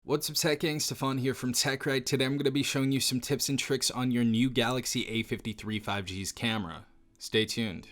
What's up, Tech Gang? Stefan here from TechRight. Today I'm going to be showing you some tips and tricks on your new Galaxy A53 5G's camera. Stay tuned.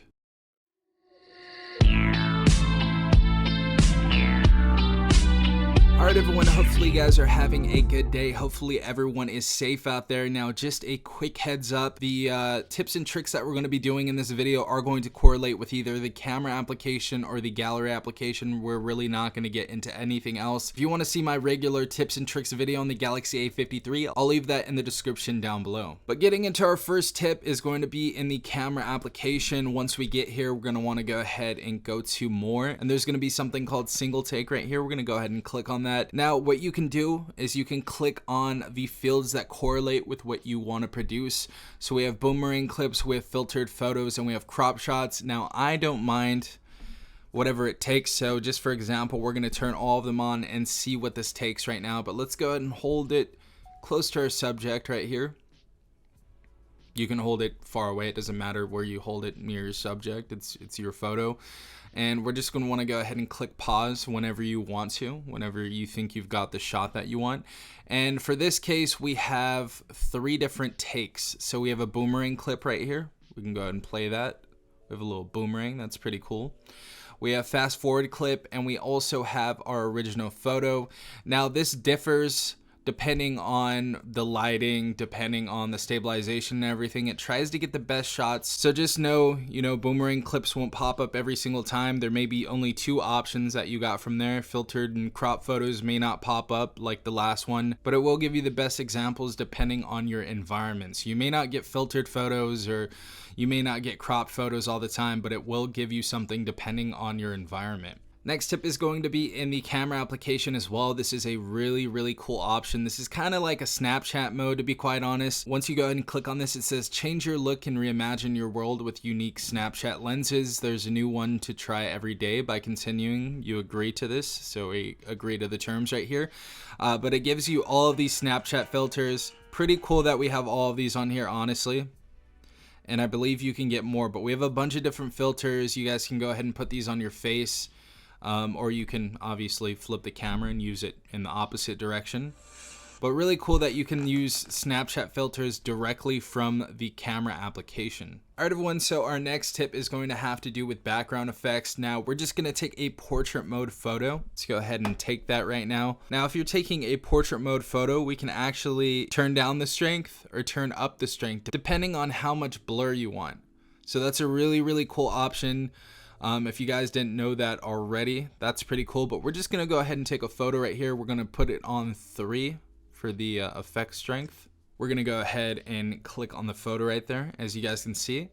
Alright everyone, hopefully you guys are having a good day. Hopefully everyone is safe out there. Now just a quick heads up, the tips and tricks that we're going to be doing in this video are going to correlate with either the camera application or the gallery application. We're really not going to get into anything else. If you want to see my regular tips and tricks video on the Galaxy A53, I'll leave that in the description down below. But getting into our first tip is going to be in the camera application. Once we get here, we're going to want to go ahead and go to more, and there's going to be something called single take right here. We're going to go ahead and click on that. Now what you can do is you can click on the fields that correlate with what you want to produce. So we have boomerang clips, we have filtered photos, and we have crop shots. Now I don't mind whatever it takes, so just for example, we're going to turn all of them on and see what this takes right now. But let's go ahead and hold it close to our subject right here. You can hold it far away, it doesn't matter where you hold it near your subject, it's your photo. And we're just going to want to go ahead and click pause whenever you want to, whenever you think you've got the shot that you want. And for this case, we have 3 different takes. So we have a boomerang clip right here. We can go ahead and play that. We have a little boomerang, that's pretty cool. We have fast forward clip, and we also have our original photo. Now this differs depending on the lighting, depending on the stabilization and everything. It tries to get the best shots. So just know, boomerang clips won't pop up every single time. There may be only 2 options that you got from there. Filtered and crop photos may not pop up like the last one, but it will give you the best examples depending on your environment. So you may not get filtered photos, or you may not get cropped photos all the time, but it will give you something depending on your environment. Next tip is going to be in the camera application as well. This is a really cool option. This is kind of like a Snapchat mode, to be quite honest. Once you go ahead and click on this, it says change your look and reimagine your world with unique Snapchat lenses. There's a new one to try every day. By continuing, you agree to this, so we agree to the terms right here. But it gives you all of these Snapchat filters. Pretty cool that we have all of these on here, honestly. And I believe you can get more, but we have a bunch of different filters. You guys can go ahead and put these on your face. Or you can obviously flip the camera and use it in the opposite direction. But really cool that you can use Snapchat filters directly from the camera application. Alright everyone, so our next tip is going to have to do with background effects. Now we're just going to take a portrait mode photo. Let's go ahead and take that right now. Now if you're taking a portrait mode photo, we can actually turn down the strength or turn up the strength depending on how much blur you want. So that's a really cool option. If you guys didn't know that already, that's pretty cool. But we're just going to go ahead and take a photo right here. We're going to put it on 3 for the effect strength. We're going to go ahead and click on the photo right there, as you guys can see.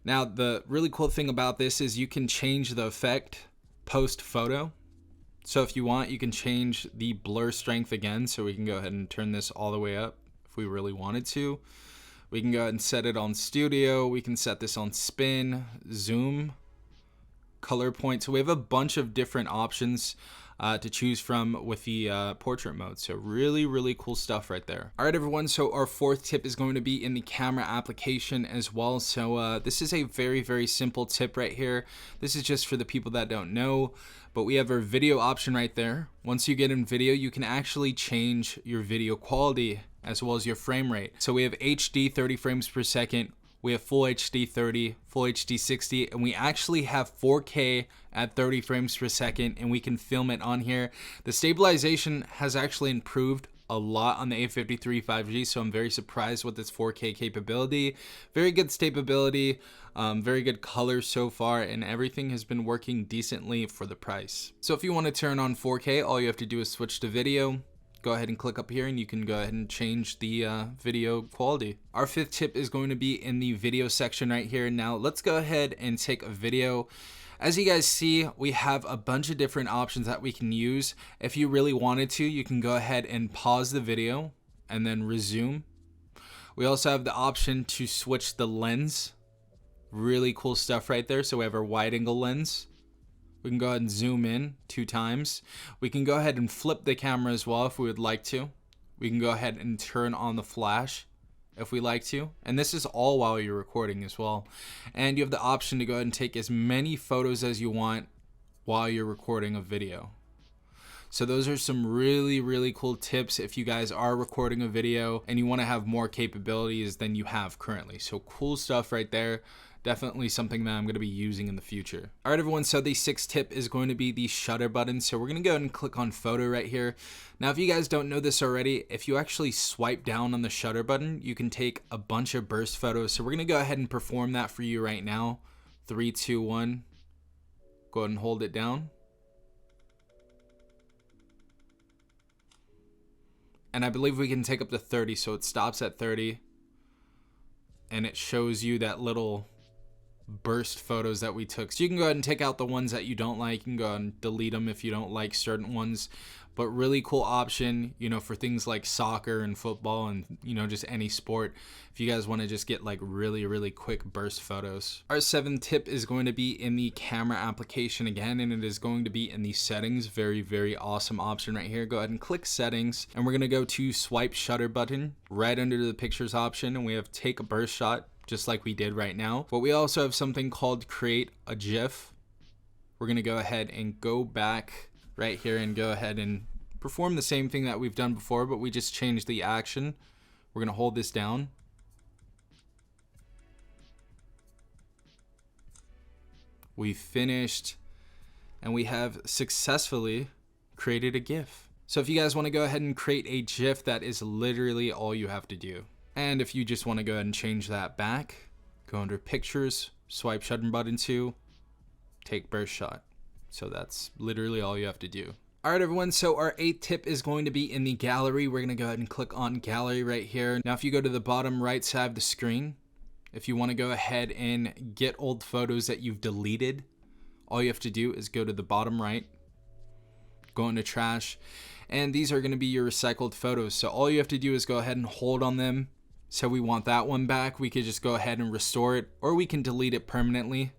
Now, the really cool thing about this is you can change the effect post photo. So if you want, you can change the blur strength again. So we can go ahead and turn this all the way up if we really wanted to. We can go ahead and set it on studio. We can set this on spin, zoom, color point. So we have a bunch of different options to choose from with the portrait mode. So really cool stuff right there. All right everyone, so our 4th tip is going to be in the camera application as well. So this is a very simple tip right here. This is just for the people that don't know, but we have our video option right there. Once you get in video, you can actually change your video quality as well as your frame rate. So we have HD 30 frames per second, we have full HD 30, full HD 60, and we actually have 4K at 30 frames per second, and we can film it on here. The stabilization has actually improved a lot on the A53 5G, so I'm very surprised with this 4K capability. Very good stability, very good color so far, and everything has been working decently for the price. So if you want to turn on 4K, all you have to do is switch to video. Go ahead and click up here and you can go ahead and change the video quality. Our 5th tip is going to be in the video section right here. Now let's go ahead and take a video. As you guys see, we have a bunch of different options that we can use. If you really wanted to, you can go ahead and pause the video and then resume. We also have the option to switch the lens. Really cool stuff right there. So we have our wide angle lens. We can go ahead and zoom in 2 times. We can go ahead and flip the camera as well if we would like to. We can go ahead and turn on the flash if we like to. And this is all while you're recording as well. And you have the option to go ahead and take as many photos as you want while you're recording a video. So those are some really cool tips if you guys are recording a video and you want to have more capabilities than you have currently. So cool stuff right there. Definitely something that I'm going to be using in the future. All right, everyone. So the sixth tip is going to be the shutter button. So we're going to go ahead and click on photo right here. Now, if you guys don't know this already, if you actually swipe down on the shutter button, you can take a bunch of burst photos. So we're going to go ahead and perform that for you right now. 3, 2, 1. Go ahead and hold it down. And I believe we can take up to 30. So it stops at 30. And it shows you that little burst photos that we took. So you can go ahead and take out the ones that you don't like. You can go ahead and delete them if you don't like certain ones. But really cool option, you know, for things like soccer and football and, you know, just any sport. If you guys want to just get like really quick burst photos. Our seventh tip is going to be in the camera application again, and it is going to be in the settings. Very awesome option right here. Go ahead and click settings, and we're going to go to swipe shutter button right under the pictures option, and we have take a burst shot, just like we did right now. But we also have something called create a GIF. We're going to go ahead and go back right here and go ahead and perform the same thing that we've done before, but we just changed the action. We're going to hold this down. We finished, and we have successfully created a GIF. So if you guys want to go ahead and create a GIF, that is literally all you have to do. And if you just want to go ahead and change that back, go under pictures, swipe shutter button 2, take burst shot. So that's literally all you have to do. All right, everyone. So our 8th tip is going to be in the gallery. We're going to go ahead and click on gallery right here. Now, if you go to the bottom right side of the screen, if you want to go ahead and get old photos that you've deleted, all you have to do is go to the bottom right, go into trash, and these are going to be your recycled photos. So all you have to do is go ahead and hold on them. So we want that one back. We could just go ahead and restore it, or we can delete it permanently.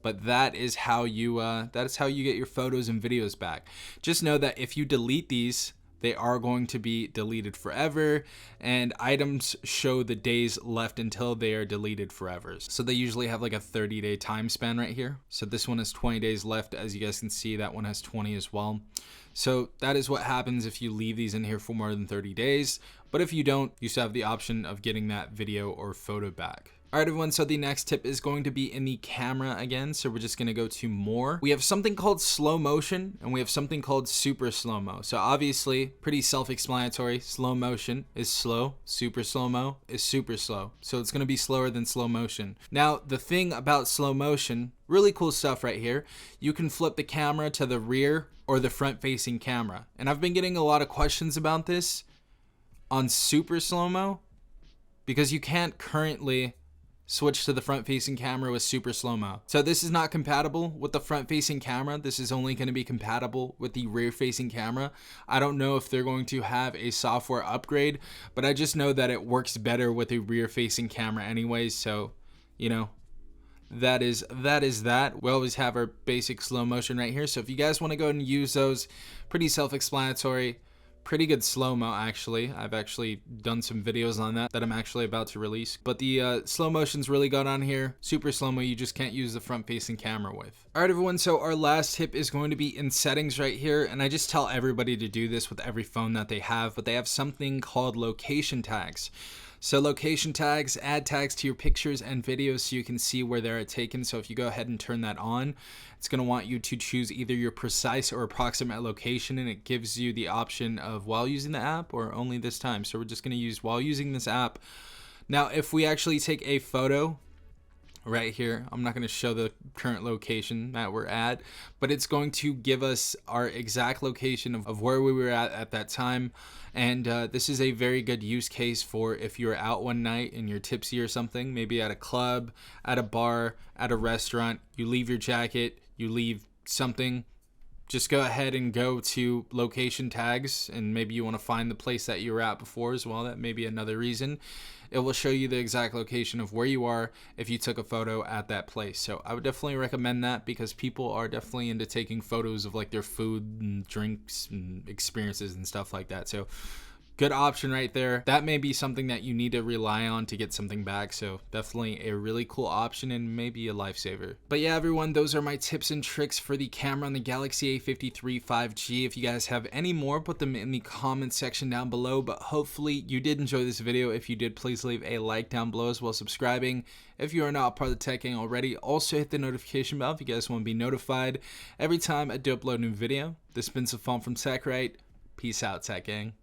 But that is how you get your photos and videos back. Just know that if you delete these, they are going to be deleted forever, and items show the days left until they are deleted forever. So they usually have like a 30-day time span right here. So this one has 20 days left. As you guys can see, that one has 20 as well. So that is what happens if you leave these in here for more than 30 days. But if you don't, you still have the option of getting that video or photo back. All right, everyone, so the next tip is going to be in the camera again. So we're just going to go to more. We have something called slow motion, and we have something called super slow-mo. So obviously, pretty self-explanatory. Slow motion is slow. Super slow-mo is super slow. So it's going to be slower than slow motion. Now, the thing about slow motion, really cool stuff right here. You can flip the camera to the rear or the front-facing camera. And I've been getting a lot of questions about this on super slow-mo because you can't currently switch to the front-facing camera with super slow-mo. So this is not compatible with the front-facing camera. This is only going to be compatible with the rear-facing camera. I don't know if they're going to have a software upgrade, but I just know that it works better with a rear-facing camera anyways. So, you know, that is that. We always have our basic slow motion right here. So if you guys want to go and use those, pretty self-explanatory. Pretty good slow-mo, actually. I've actually done some videos on that I'm actually about to release. But the slow motion's really good on here. Super slow-mo, you just can't use the front-facing camera with. All right, everyone, so our last tip is going to be in settings right here. And I just tell everybody to do this with every phone that they have, but they have something called location tags. So location tags add tags to your pictures and videos so you can see where they're taken. So if you go ahead and turn that on, it's going to want you to choose either your precise or approximate location, and it gives you the option of while using the app or only this time. So we're just going to use while using this app. Now, if we actually take a photo right here, I'm not going to show the current location that we're at, but it's going to give us our exact location of where we were at that time. And this is a very good use case for if you're out one night and you're tipsy or something, maybe at a club, at a bar, at a restaurant, you leave your jacket, you leave something, just go ahead and go to location tags, and maybe you want to find the place that you were at before as well. That may be another reason. It will show you the exact location of where you are if you took a photo at that place. So I would definitely recommend that because people are definitely into taking photos of like their food and drinks and experiences and stuff like that. So good option right there. That may be something that you need to rely on to get something back, so definitely a really cool option and maybe a lifesaver. But yeah, everyone, those are my tips and tricks for the camera on the Galaxy A53 5G. If you guys have any more, put them in the comment section down below, but hopefully you did enjoy this video. If you did, please leave a like down below as well as subscribing. If you are not part of the Tech Gang already, also hit the notification bell if you guys want to be notified every time I do upload a new video. This has been Safon from TechRight. Peace out, Tech Gang.